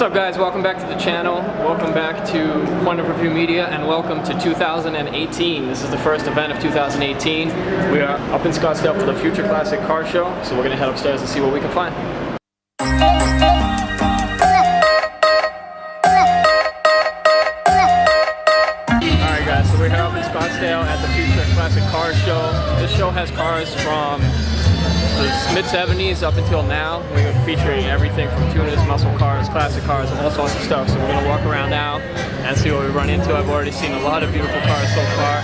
What's up guys, welcome back to the channel, welcome back to Point of Review Media, and welcome to 2018. This is the first event of 2018. We are up in Scottsdale for the Future Classic Car Show, so we're going to head upstairs and see what we can find. Alright guys, so we're here up in Scottsdale at the Future Classic Car Show. This show has cars from the mid-70s up until now. We're featuring everything from tuners, muscle cars, classic cars, all sorts of stuff. So we're going to walk around now and see what we run into. I've already seen a lot of beautiful cars so far.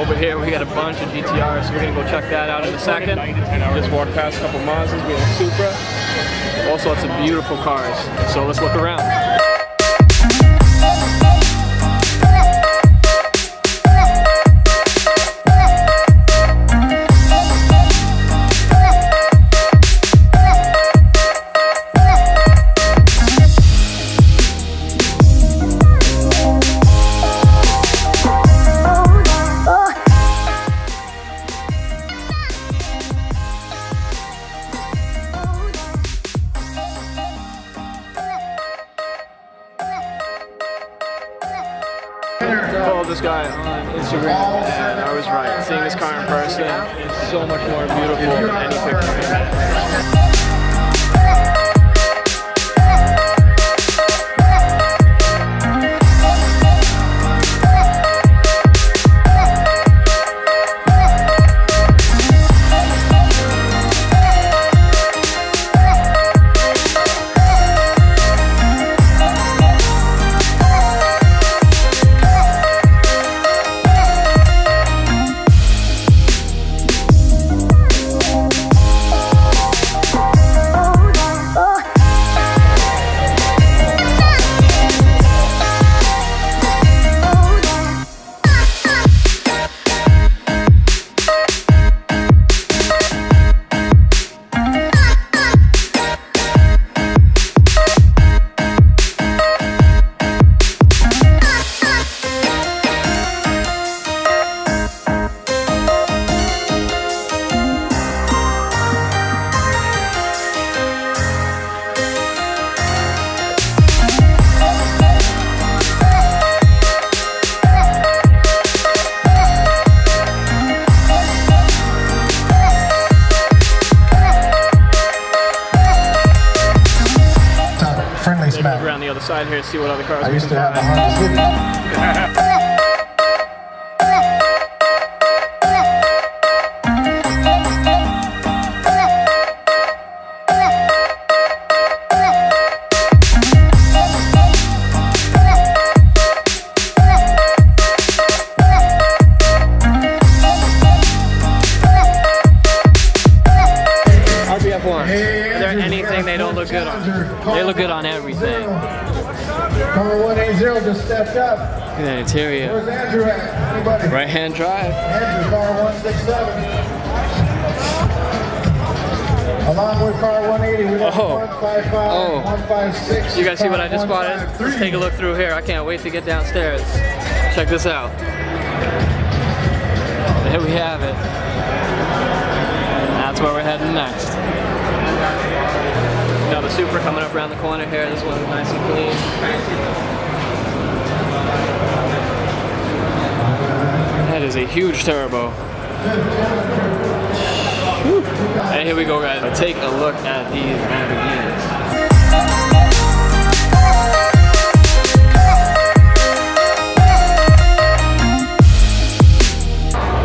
Over here we got a bunch of GTRs, so we're going to go check that out in a second. Just walk past a couple Mazdas, we have a Supra, all sorts of beautiful cars. So let's look around. Followed this guy on Instagram and I was right. Seeing this car in person is so much more beautiful than any picture. Move around the other side here, see what other cars we can find. Is there anything they don't look good on? They look good on everything. Car 180 just stepped up. Look at that interior. Where's Andrew at? Anybody? Right-hand drive. Andrew, car 167. Along with car 180, we have 155, 156. You guys see what I just spotted? Let's take a look through here. I can't wait to get downstairs. Check this out. Here we have it. That's where we're heading next. Now the Supra coming up around the corner here. This one's nice and clean. That is a huge turbo. Whew. And here we go guys. Take a look at these Lamborghinis.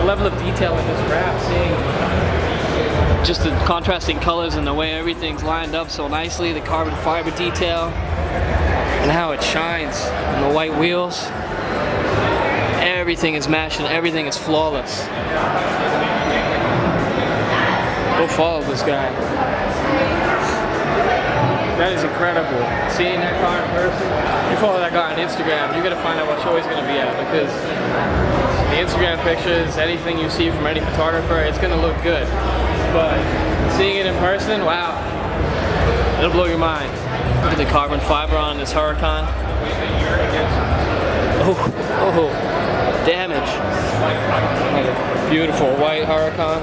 The level of detail in this wrap, seeing just the contrasting colors and the way everything's lined up so nicely, the carbon fiber detail, and how it shines on the white wheels. Everything is matched and everything is flawless. Go follow this guy. That is incredible. Seeing that car in person, you follow that guy on Instagram, you're gonna find out what show he's gonna be at, because the Instagram pictures, anything you see from any photographer, it's gonna look good. But seeing it in person, wow, it'll blow your mind. Look at the carbon fiber on this Huracan. Oh, damage. Beautiful white Huracan.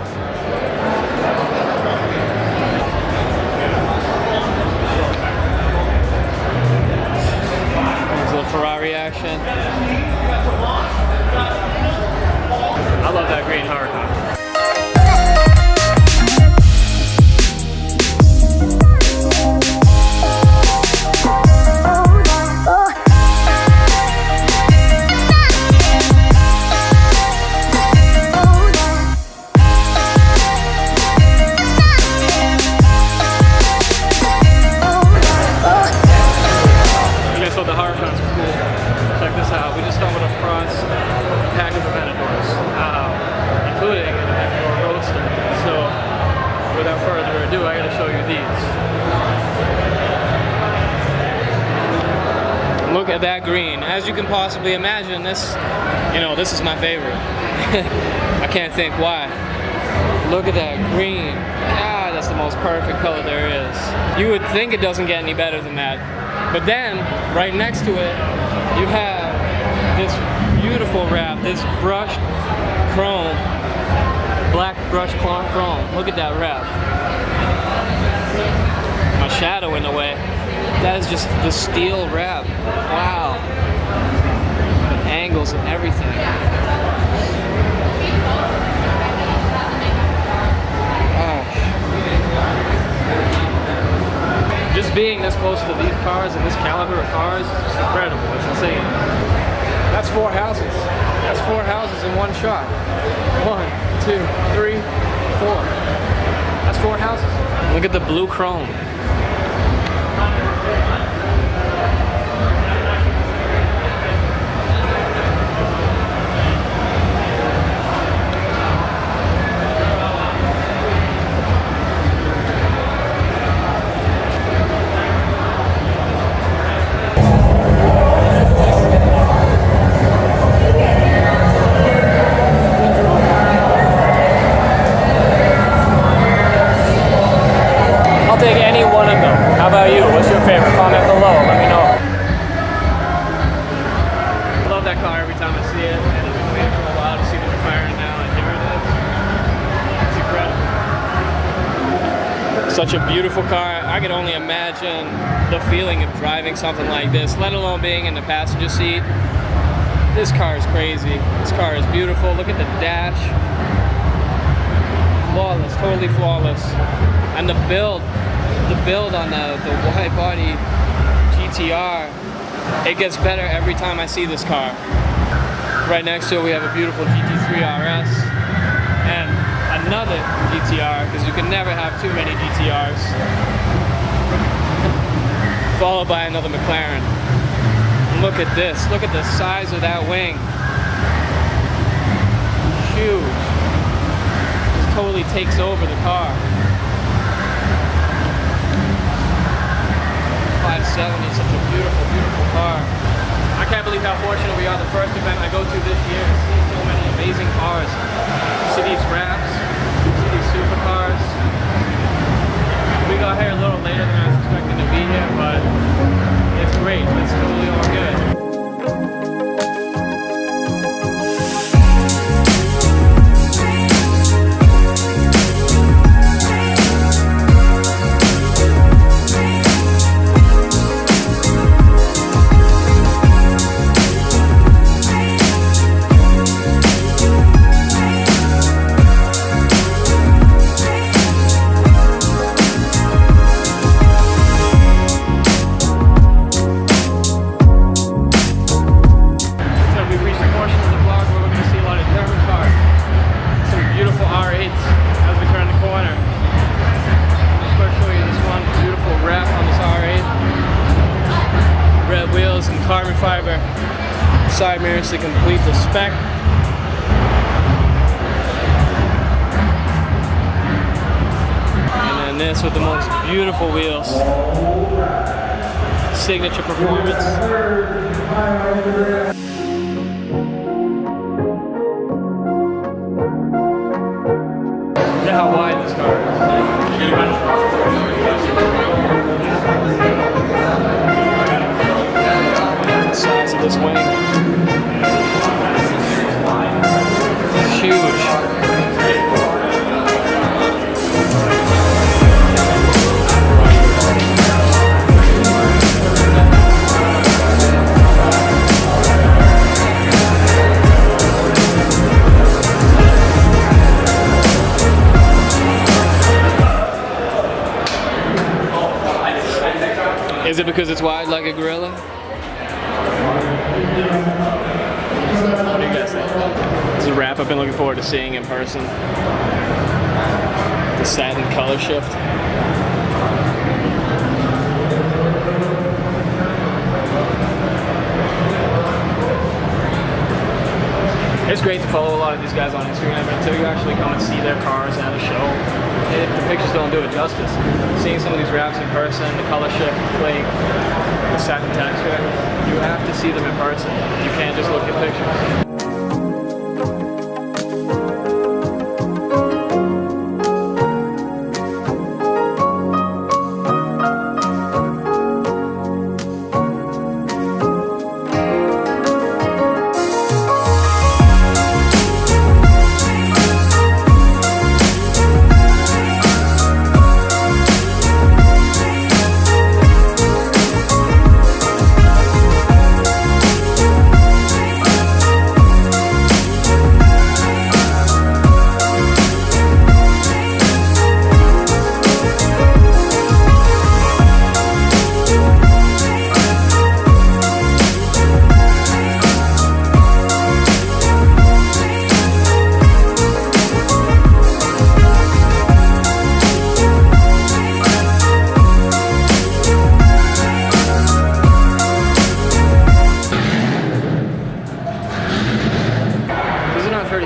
Look at that green. As you can possibly imagine, this is my favorite. I can't think why. Look at that green. God, that's the most perfect color there is. You would think it doesn't get any better than that. But then, right next to it, you have this beautiful wrap, this brushed chrome, black brushed chrome. Look at that wrap. My shadow in the way. That is just the steel wrap. Wow. The angles and everything. Just being this close to these cars and this caliber of cars is just incredible. It's insane. That's 4 houses. That's 4 houses in one shot. 1, 2, 3, 4. That's 4 houses. Look at the blue chrome. Such a beautiful car. I could only imagine the feeling of driving something like this, let alone being in the passenger seat. This car is crazy. This car is beautiful. Look at the dash. Flawless, totally flawless. And the build on the wide body GTR, it gets better every time I see this car. Right next to it we have a beautiful GT3 RS and another GTR, because you can never have too many GTRs, followed by another McLaren. Look at this. Look at the size of that wing. Huge. Just totally takes over the car. 570, such a beautiful, beautiful car. I can't believe how fortunate we are. The first event I go to this year to see so many amazing cars. See these wraps, see these supercars. We got here a little later than I was expecting to be here, but it's great. It's totally all good. Carbon fiber side mirrors to complete the spec. And then this with the most beautiful wheels. Signature performance. Look at how wide this car is. Size of this wing. It's huge. Is it because it's wide like a gorilla? What do you guys think? This is a wrap I've been looking forward to seeing in person. The satin color shift. It's great to follow a lot of these guys on Instagram until you actually come and see their cars at a show. The pictures don't do it justice. Seeing some of these wraps in person, the color shift, the flake, the satin texture, you You have to see them in person. You can't just look at pictures.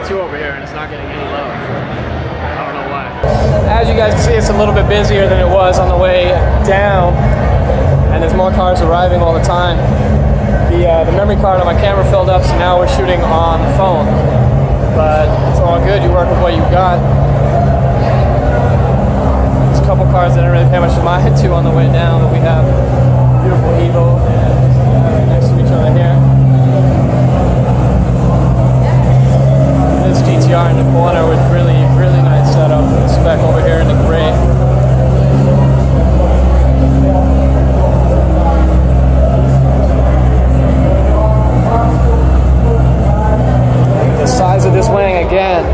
Over here and it's not getting any love. I don't know why. As you guys can see, it's a little bit busier than it was on the way down, and there's more cars arriving all the time. The memory card on my camera filled up, so now we're shooting on the phone. But it's all good, you work with what you got. There's a couple cars that I didn't really pay much mind to on the way down, but we have beautiful Evo and next to each other here. This GTR in the corner with really nice setup. The spec over here in the gray. The size of this wing again.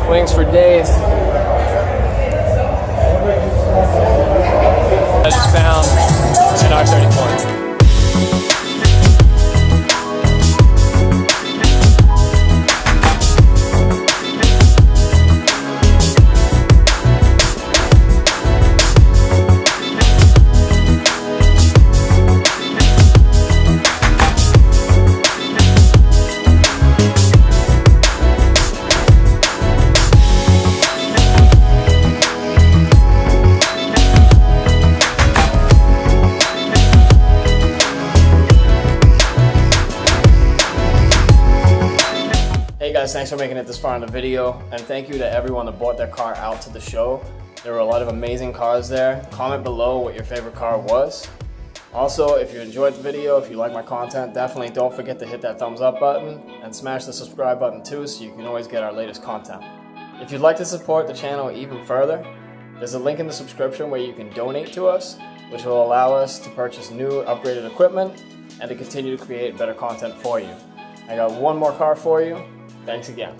Wings for days. I just found an R34. Thanks for making it this far in the video, and thank you to everyone that brought their car out to the show. There were a lot of amazing cars there. Comment below what your favorite car was. Also, if you enjoyed the video, if you like my content, definitely don't forget to hit that thumbs up button and smash the subscribe button too, so you can always get our latest content. If you'd like to support the channel even further, there's a link in the description where you can donate to us, which will allow us to purchase new upgraded equipment and to continue to create better content for you. I got one more car for you. Thanks again.